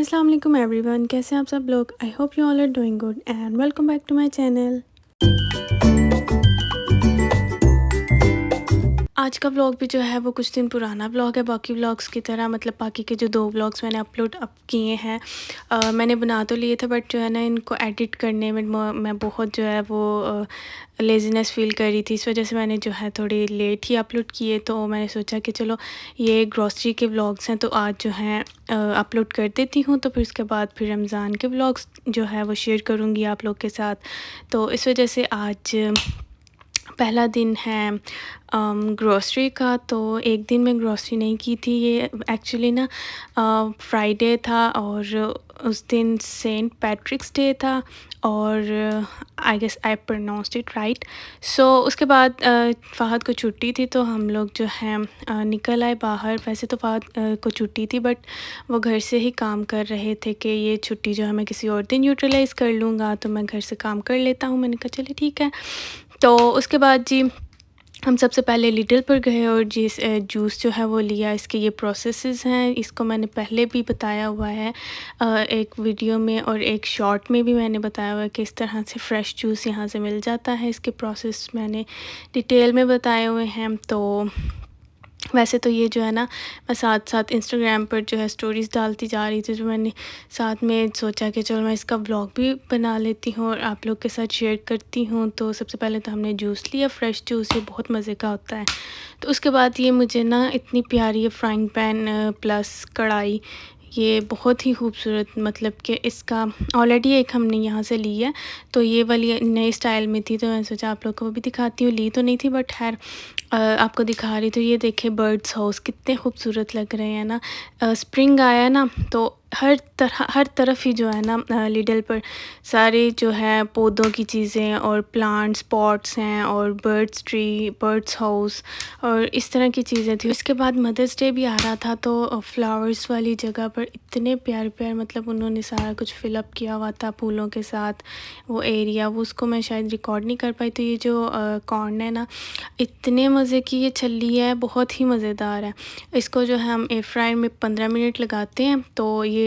अस्सलाम वालेकुम एवरीवन, कैसे हैं आप सब लोग। I hope you all are doing good and welcome back to my channel. आज का व्लॉग भी जो है वो कुछ दिन पुराना व्लॉग है, बाकी व्लॉग्स की तरह। मतलब बाकी के जो 2 व्लॉग्स मैंने अपलोड अब किए हैं, मैंने बना तो लिए थे, बट जो है ना इनको एडिट करने में मैं बहुत जो है वो लेज़ीनेस फ़ील कर रही थी। इस वजह से मैंने जो है थोड़ी लेट ही अपलोड किए। तो मैंने सोचा कि चलो ये ग्रॉसरी के व्लॉग्स हैं तो आज जो है अपलोड कर देती हूँ, तो फिर उसके बाद फिर रमज़ान के व्लॉग्स जो है वो शेयर करूँगी आप लोग के साथ। तो इस वजह से आज पहला दिन है ग्रॉसरी का। तो एक दिन में ग्रॉसरी नहीं की थी, ये एक्चुअली ना फ्राइडे था और उस दिन सेंट पैट्रिक्स डे था, और I guess I pronounced it right. So उसके बाद फ़हद को छुट्टी थी तो हम लोग जो है निकल आए बाहर। वैसे तो फ़हद को छुट्टी थी, बट वो घर से ही काम कर रहे थे कि ये छुट्टी जो है मैं किसी और दिन यूटिलाइज़ कर लूँगा, तो मैं घर से काम कर लेता हूँ। मैंने कहा चलिए ठीक है। तो उसके बाद जी हम सबसे पहले लिडल पर गए और जिस जूस जो है वो लिया। इसके ये प्रोसेसेस हैं, इसको मैंने पहले भी बताया हुआ है एक वीडियो में, और एक शॉर्ट में भी मैंने बताया हुआ है कि इस तरह से फ़्रेश जूस यहाँ से मिल जाता है। इसके प्रोसेस मैंने डिटेल में बताए हुए हैं। तो वैसे तो ये जो है ना मैं साथ साथ इंस्टाग्राम पर जो है स्टोरीज़ डालती जा रही थी, तो मैंने साथ में सोचा कि चलो मैं इसका व्लॉग भी बना लेती हूँ और आप लोग के साथ शेयर करती हूँ। तो सबसे पहले तो हमने जूस लिया, फ़्रेश जूस, ये बहुत मज़े का होता है। तो उसके बाद ये मुझे ना इतनी प्यारी ये फ्राइंग पैन प्लस कढ़ाई, ये बहुत ही खूबसूरत, मतलब कि इसका ऑलरेडी एक हमने यहाँ से ली है, तो ये वाली नए स्टाइल में थी, तो मैंने सोचा आप लोग को वो भी दिखाती हूँ। ली तो नहीं थी बट खैर आपको दिखा रही। तो ये देखे बर्ड्स हाउस कितने खूबसूरत लग रहे हैं ना। स्प्रिंग आया ना, तो हर तरफ ही जो है ना लिडल पर सारे जो है पौधों की चीज़ें और प्लांट्स पॉट्स हैं और बर्ड्स ट्री, बर्ड्स हाउस और इस तरह की चीज़ें थी। इसके बाद मदर्स डे भी आ रहा था, तो फ्लावर्स वाली जगह पर इतने प्यारे प्यारे, मतलब उन्होंने सारा कुछ फिलअप किया हुआ था फूलों के साथ। वो एरिया वो उसको मैं शायद रिकॉर्ड नहीं कर पाई। तो ये जो कॉर्न है ना, इतने मज़े की ये छल्ली है, बहुत ही मज़ेदार है। इसको जो है हम एयर फ्रायर में 15 मिनट लगाते हैं, तो ये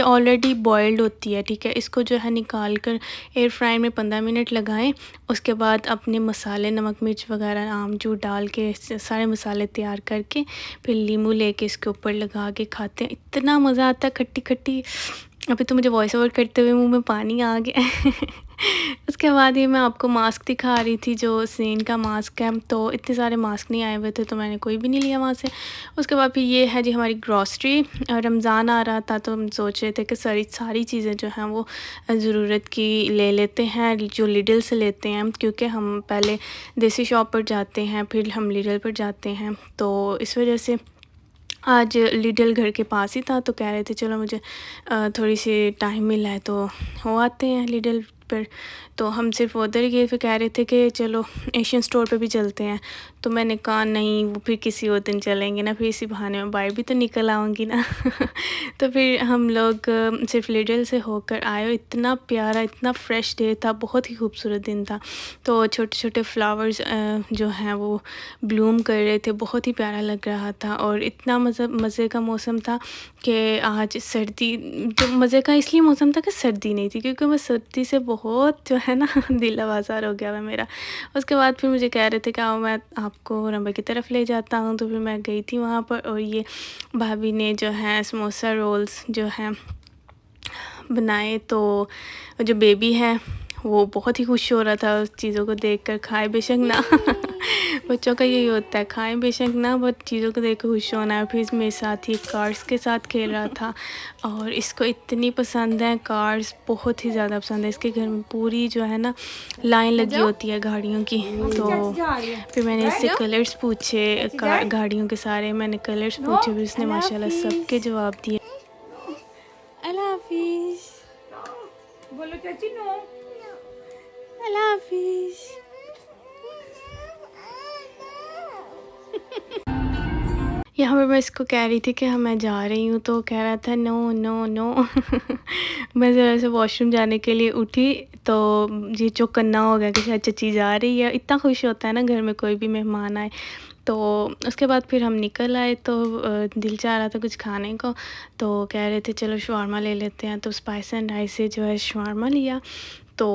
ऑलरेडी बॉयल्ड होती है, ठीक है। इसको जो है निकाल कर एयर फ्रायर में 15 मिनट लगाएं। उसके बाद अपने मसाले, नमक मिर्च वगैरह, आमचूर डाल के सारे मसाले तैयार करके फिर नींबू लेके इसके ऊपर लगा के खाते हैं। इतना मज़ा आता है, खट्टी खट्टी। अभी तो मुझे वॉइस ओवर करते हुए मुंह में पानी आ गया। उसके बाद ये मैं आपको मास्क दिखा रही थी, जो सेन का मास्क है। तो इतने सारे मास्क नहीं आए हुए थे, तो मैंने कोई भी नहीं लिया वहाँ से। उसके बाद फिर ये है जी हमारी ग्रॉसरी। रमज़ान आ रहा था तो हम सोच रहे थे कि सारी चीज़ें जो हैं वो ज़रूरत की ले लेते हैं, जो लिडल से लेते हैं, क्योंकि हम पहले देसी शॉप पर जाते हैं फिर हम लिडल पर जाते हैं। तो इस वजह से आज लिडल घर के पास ही था, तो कह रहे थे चलो मुझे थोड़ी सी टाइम मिला है तो हो आते हैं लिडल पर। तो हम सिर्फ उधर ही गए, फिर कह रहे थे कि चलो एशियन स्टोर पे भी चलते हैं। तो मैंने कहा नहीं, वो फिर किसी और दिन चलेंगे ना, फिर इसी बहाने में बाहर भी तो निकल आऊँगी ना। तो फिर हम लोग सिर्फ लिडल से होकर आए। इतना प्यारा, इतना फ़्रेश डे था, बहुत ही खूबसूरत दिन था। तो छोटे छोटे फ्लावर्स जो हैं वो ब्लूम कर रहे थे, बहुत ही प्यारा लग रहा था। और इतना मज़े का मौसम था कि आज सर्दी, जो मज़े का इसलिए मौसम था कि सर्दी नहीं थी, क्योंकि मैं सर्दी से बहुत जो है ना दिल आवाज़ार हो गया हुआ मेरा। उसके बाद फिर मुझे कह रहे थे कि आओ मैं आपको रंबे की तरफ ले जाता हूँ, तो फिर मैं गई थी वहाँ पर। और ये भाभी ने जो है समोसा रोल्स जो हैं बनाए। तो जो बेबी है वो बहुत ही खुश हो रहा था उस चीज़ों को देखकर। खाए बेशक ना। बच्चों का यही होता है, खाएं बेशक ना, बट चीज़ों को देख कर खुश होना है। फिर मेरे साथ ही कार्स के साथ खेल रहा था, और इसको इतनी पसंद है कार्स, बहुत ही ज़्यादा पसंद है। इसके घर में पूरी जो है ना लाइन लगी होती है गाड़ियों की। तो फिर मैंने इससे कलर्स पूछे गाड़ियों के सारे, मैंने कलर्स पूछे, फिर उसने माशाल्लाह सबके जवाब दिए। अल्लाह हाफिज़ बोलो चाची नो। अल्लाह हाफिज़। यहाँ पर मैं इसको कह रही थी कि हाँ मैं जा रही हूँ, तो कह रहा था नो नो नो। मैं ज़रा से वॉशरूम जाने के लिए उठी, तो ये चौकन्ना हो गया कि शायद चची जा रही है। इतना खुश होता है ना घर में कोई भी मेहमान आए। तो उसके बाद फिर हम निकल आए, तो दिल चाह रहा था कुछ खाने को, तो कह रहे थे चलो शवारमा ले लेते हैं। तो स्पाइस एंड राइस से जो है शवारमा लिया। तो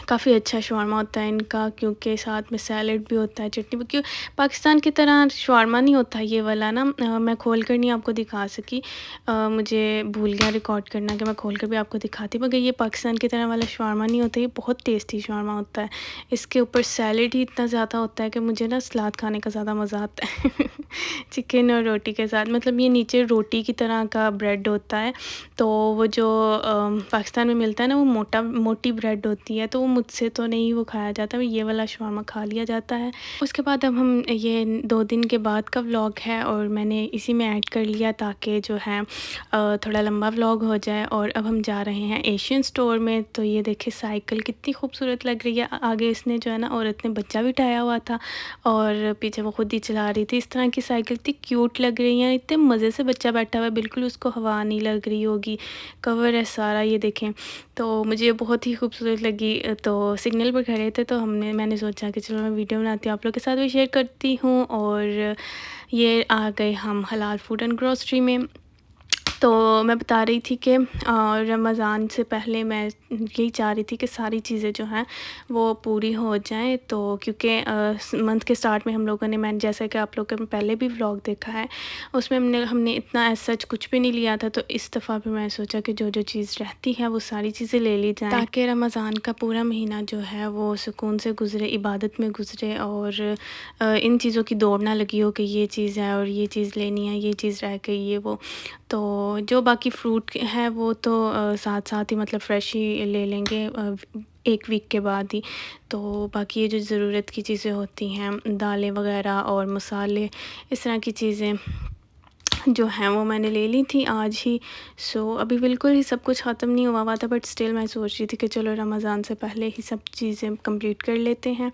काफ़ी अच्छा शवारमा होता है इनका, क्योंकि साथ में सैलड भी होता है, चटनी भी। क्यों पाकिस्तान की तरह शवारमा नहीं होता ये वाला ना। मैं खोल कर नहीं आपको दिखा सकी, मुझे भूल गया रिकॉर्ड करना कि मैं खोल कर भी आपको दिखाती, मगर ये पाकिस्तान की तरह वाला शवारमा नहीं होता। ये बहुत टेस्टी शवारमा होता है। इसके ऊपर सैलड ही इतना ज़्यादा होता है कि मुझे ना सलाद खाने का ज़्यादा मज़ा आता है चिकन और रोटी के साथ। मतलब ये नीचे रोटी की तरह का ब्रेड होता है, तो वो जो पाकिस्तान में मिलता है ना, वो मोटी ब्रेड होती है, तो वो मुझसे तो नहीं वो खाया जाता, ये वाला शवारमा खा लिया जाता है। उसके बाद अब हम ये 2 दिन के बाद का व्लॉग है और मैंने इसी में ऐड कर लिया ताकि जो है थोड़ा लंबा व्लॉग हो जाए। और अब हम जा रहे हैं एशियन स्टोर में। तो ये देखिए साइकिल कितनी खूबसूरत लग रही है। आगे इसने जो है ना औरत ने बच्चा भी उठाया हुआ था और पीछे वो खुद ही चला रही थी। इस तरह की साइकिल इतनी क्यूट लग रही है, इतने मज़े से बच्चा बैठा हुआ है, बिल्कुल उसको हवा नहीं लग रही होगी, कवर है सारा, ये देखें। तो मुझे बहुत ही खूबसूरत लगी। तो सिग्नल पर खड़े थे, तो मैंने सोचा कि चलो मैं वीडियो बनाती हूँ, आप लोग के साथ भी शेयर करती हूँ। और ये आ गए हम हलाल फूड एंड ग्रोसरी में। तो मैं बता रही थी कि रमज़ान से पहले मैं यही चाह रही थी कि सारी चीज़ें जो हैं वो पूरी हो जाएं। तो क्योंकि मंथ के स्टार्ट में हम लोगों ने, मैंने जैसा कि आप लोगों ने पहले भी व्लॉग देखा है, उसमें हमने इतना ऐसा सच कुछ भी नहीं लिया था। तो इस दफ़ा भी मैं सोचा कि जो जो चीज़ रहती है वो सारी चीज़ें ले ली जाएँ, ताकि रमज़ान का पूरा महीना जो है वो सुकून से गुज़रे, इबादत में गुज़रे, और इन चीज़ों की दौड़ ना लगी हो कि ये चीज़ है और ये चीज़ लेनी है, ये चीज़ रह गई, ये वो। तो जो बाकी फ्रूट है वो तो साथ साथ ही, मतलब फ़्रेश ही ले लेंगे 1 वीक के बाद ही। तो बाकी ये जो ज़रूरत की चीज़ें होती हैं, दालें वग़ैरह और मसाले, इस तरह की चीज़ें जो हैं वो मैंने ले ली थी आज ही। सो अभी बिल्कुल ही सब कुछ ख़त्म नहीं हुआ था, बट स्टिल मैं सोच रही थी कि चलो रमज़ान से पहले ही सब चीज़ें कंप्लीट कर लेते हैं।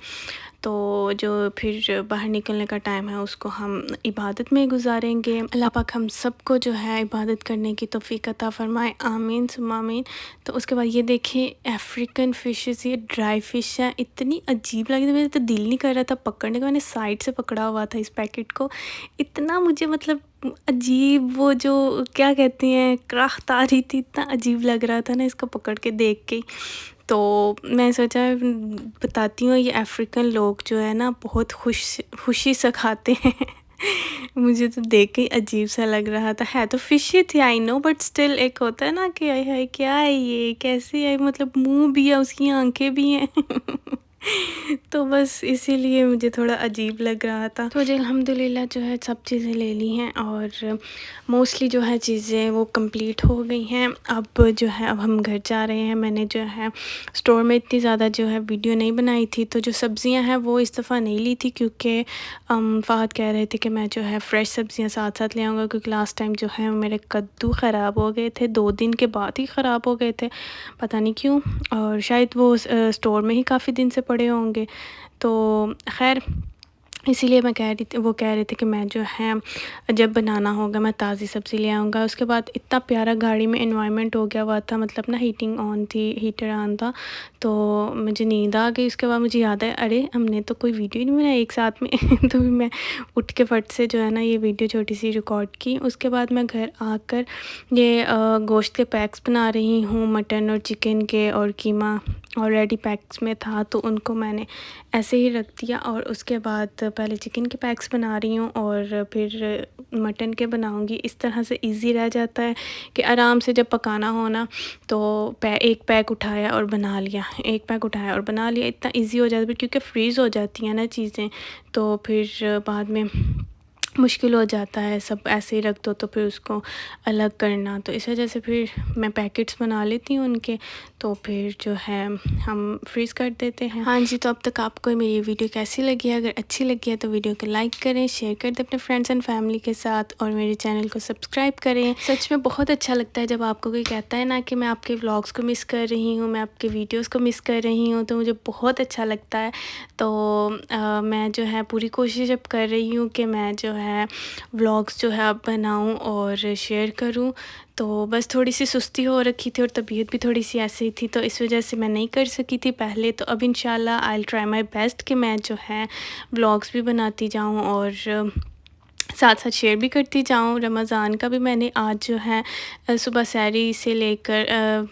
तो जो फिर बाहर निकलने का टाइम है उसको हम इबादत में गुजारेंगे। अल्लाह पाक हम सबको जो है इबादत करने की तौफ़ीक अता फ़रमाए, आमीन सुम्मा आमीन। तो उसके बाद ये देखिए अफ्रीकन फ़िशेस, ये ड्राई फ़िश है, इतनी अजीब लगी थी, मेरा तो दिल नहीं कर रहा था पकड़ने का। मैंने साइड से पकड़ा हुआ था इस पैकेट को। इतना मुझे मतलब अजीब, वो जो क्या कहती हैं, कराहत आ रही थी, इतना अजीब लग रहा था ना इसको पकड़ के देख के। तो मैं सोचा बताती हूँ, ये अफ्रीकन लोग जो है ना बहुत खुशी से खाते हैं मुझे तो देख के ही अजीब सा लग रहा था। है तो फ़िश ही थी, आई नो, बट स्टिल एक होता है ना कि हाय हाय क्या है ये, कैसी है, मतलब मुंह भी है, उसकी आंखें भी हैं तो बस इसीलिए मुझे थोड़ा अजीब लग रहा था। तो मुझे अल्हम्दुलिल्लाह जो है सब चीज़ें ले ली हैं और मोस्टली जो है चीज़ें वो कंप्लीट हो गई हैं। अब जो है अब हम घर जा रहे हैं। मैंने जो है स्टोर में इतनी ज़्यादा जो है वीडियो नहीं बनाई थी, तो जो सब्ज़ियां हैं वो इस दफ़ा नहीं ली थी, क्योंकि फ़हद कह रहे थे कि मैं जो है फ़्रेश सब्ज़ियां साथ साथ ले आऊँगा, क्योंकि लास्ट टाइम जो है मेरे कद्दू ख़राब हो गए थे, 2 दिन के बाद ही ख़राब हो गए थे, पता नहीं क्यों, और शायद वो स्टोर में ही काफ़ी दिन से पड़े होंगे। तो खैर इसीलिए वो कह रहे थे कि मैं जो है जब बनाना होगा मैं ताज़ी सब्ज़ी ले आऊँगा। उसके बाद इतना प्यारा गाड़ी में एनवायरनमेंट हो गया हुआ था, मतलब ना हीटिंग ऑन थी, हीटर ऑन था, तो मुझे नींद आ गई। उसके बाद मुझे याद है, अरे हमने तो कोई वीडियो ही नहीं बनाई एक साथ में तो भी मैं उठ के फट से जो है ना ये वीडियो छोटी सी रिकॉर्ड की। उसके बाद मैं घर आकर ये गोश्त के पैक्स बना रही हूँ, मटन और चिकन के, और कीमा ऑलरेडी पैक्स में था तो उनको मैंने ऐसे ही रख दिया। और उसके बाद पहले चिकन के पैक्स बना रही हूँ और फिर मटन के बनाऊँगी। इस तरह से इजी रह जाता है कि आराम से जब पकाना हो ना, तो एक पैक उठाया और बना लिया, एक पैक उठाया और बना लिया, इतना इजी हो जाता है। क्योंकि फ्रीज़ हो जाती हैं ना चीज़ें, तो फिर बाद में मुश्किल हो जाता है, सब ऐसे ही रख दो तो फिर उसको अलग करना। तो इस वजह से फिर मैं पैकेट्स बना लेती हूँ उनके, तो फिर जो है हम फ्रीज़ कर देते हैं। हाँ जी, तो अब तक आपको मेरी वीडियो कैसी लगी है? अगर अच्छी लगी है तो वीडियो को लाइक करें, शेयर कर दें अपने फ्रेंड्स एंड फैमिली के साथ, और मेरे चैनल को सब्सक्राइब करें। सच में बहुत अच्छा लगता है जब आपको कोई कहता है ना कि मैं आपके व्लॉग्स को मिस कर रही हूँ, मैं आपके वीडियोज़ को मिस कर रही हूँ, तो मुझे बहुत अच्छा लगता है। तो मैं जो है पूरी कोशिश अब कर रही हूँ कि मैं जो है है व्लॉग्स जो है अब बनाऊँ और शेयर करूँ। तो बस थोड़ी-सी सुस्ती हो रखी थी और तबीयत भी थोड़ी-सी ऐसे ही थी, तो इस वज़ह से मैं नहीं कर सकी थी पहले। तो अब इंशाल्लाह I will try my best कि मैं जो है व्लॉग्स भी बनाती जाऊँ और साथ-साथ शेयर भी करती जाऊँ। रमज़ान का भी मैंने आज जो है सुबह सहरी से लेकर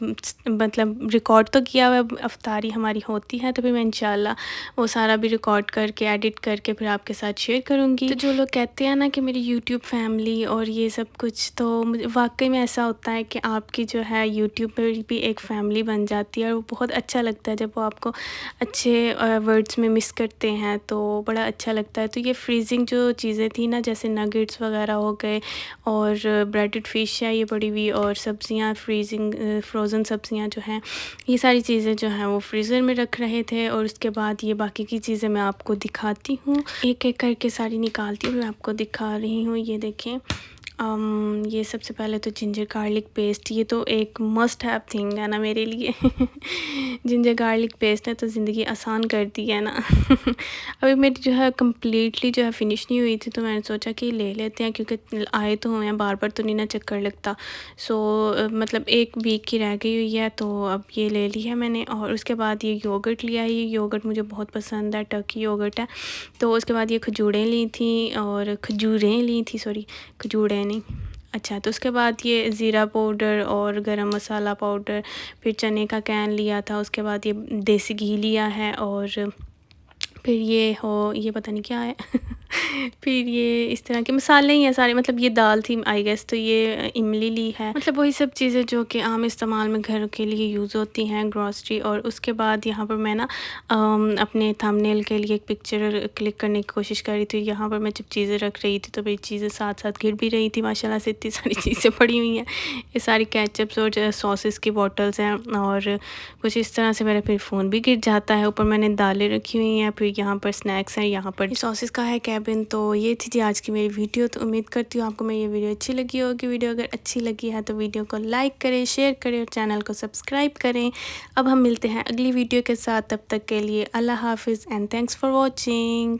मतलब रिकॉर्ड तो किया हुआ है, अब इफ्तारी हमारी होती है तो फिर मैं इंशाल्लाह वो सारा भी रिकॉर्ड करके एडिट करके फिर आपके साथ शेयर करूँगी। तो जो लोग कहते हैं ना कि मेरी यूट्यूब फैमिली और ये सब कुछ, तो मुझे वाक़ई में ऐसा होता है कि आपकी जो है यूट्यूब पर भी एक फ़ैमिली बन जाती है और वो बहुत अच्छा लगता है जब वो आपको अच्छे वर्ड्स में मिस करते हैं, तो बड़ा अच्छा लगता है। तो ये फ्रीज़िंग जो चीज़ें थी ना, जैसे नगेट्स वगैरह हो गए और ब्रेडेड फ़िश है ये पड़ी हुई, और सब्ज़ियाँ फ्रोज़न सब्ज़ियाँ जो हैं, ये सारी चीज़ें जो हैं वो फ्रीज़र में रख रहे थे। और उसके बाद ये बाकी की चीज़ें मैं आपको दिखाती हूँ, एक-एक करके सारी निकालती हूँ, मैं आपको दिखा रही हूँ। ये देखें, ये सबसे पहले तो जिंजर गार्लिक पेस्ट, ये तो एक मस्ट हैव थिंग है ना मेरे लिए। जिंजर गार्लिक पेस्ट है तो ज़िंदगी आसान कर दी है ना। अभी मेरी जो है कम्प्लीटली जो है फ़िनिश नहीं हुई थी, तो मैंने सोचा कि ले लेते हैं, क्योंकि आए तो हुए हैं, बार बार तो नहीं ना चक्कर लगता। सो मतलब 1 वीक की रह गई हुई है, तो अब ये ले ली है मैंने। और उसके बाद ये योगर्ट लिया है, ये योगर्ट मुझे बहुत पसंद है, टर्की योगर्ट है। तो उसके बाद ये खजूरें ली थी, और खजूरें ली थी, सॉरी खजूरें नहीं। अच्छा, तो उसके बाद ये ज़ीरा पाउडर और गरम मसाला पाउडर, फिर चने का कैन लिया था, उसके बाद ये देसी घी लिया है, और फिर ये पता नहीं क्या है। फिर ये इस तरह के मसाले ही हैं सारे, मतलब ये दाल थी आई गेस, तो ये इमली ली है, मतलब वही सब चीज़ें जो कि आम इस्तेमाल में घर के लिए यूज़ होती हैं, ग्रॉसरी। और उसके बाद यहाँ पर मैं ना अपने थंबनेल के लिए एक पिक्चर क्लिक करने की कोशिश कर रही थी। यहाँ पर मैं जब चीज़ें रख रही थी तो मेरी चीज़ें साथ साथ गिर भी रही थी, माशाल्लाह से इतनी सारी चीज़ें पड़ी हुई हैं। ये सारी केचप्स और सॉसेस की बॉटल्स हैं, और कुछ इस तरह से मेरा फिर फ़ोन भी गिर जाता है। ऊपर मैंने दालें रखी हुई हैं, फिर यहाँ पर स्नैक्स हैं, यहाँ पर सॉसेस का है कैबिन। तो ये थी जी आज की मेरी वीडियो। तो उम्मीद करती हूँ आपको मेरी ये वीडियो अच्छी लगी होगी। वीडियो अगर अच्छी लगी है तो वीडियो को लाइक करें, शेयर करें और चैनल को सब्सक्राइब करें। अब हम मिलते हैं अगली वीडियो के साथ, तब तक के लिए अल्लाह हाफिज़ एंड थैंक्स फॉर वॉचिंग।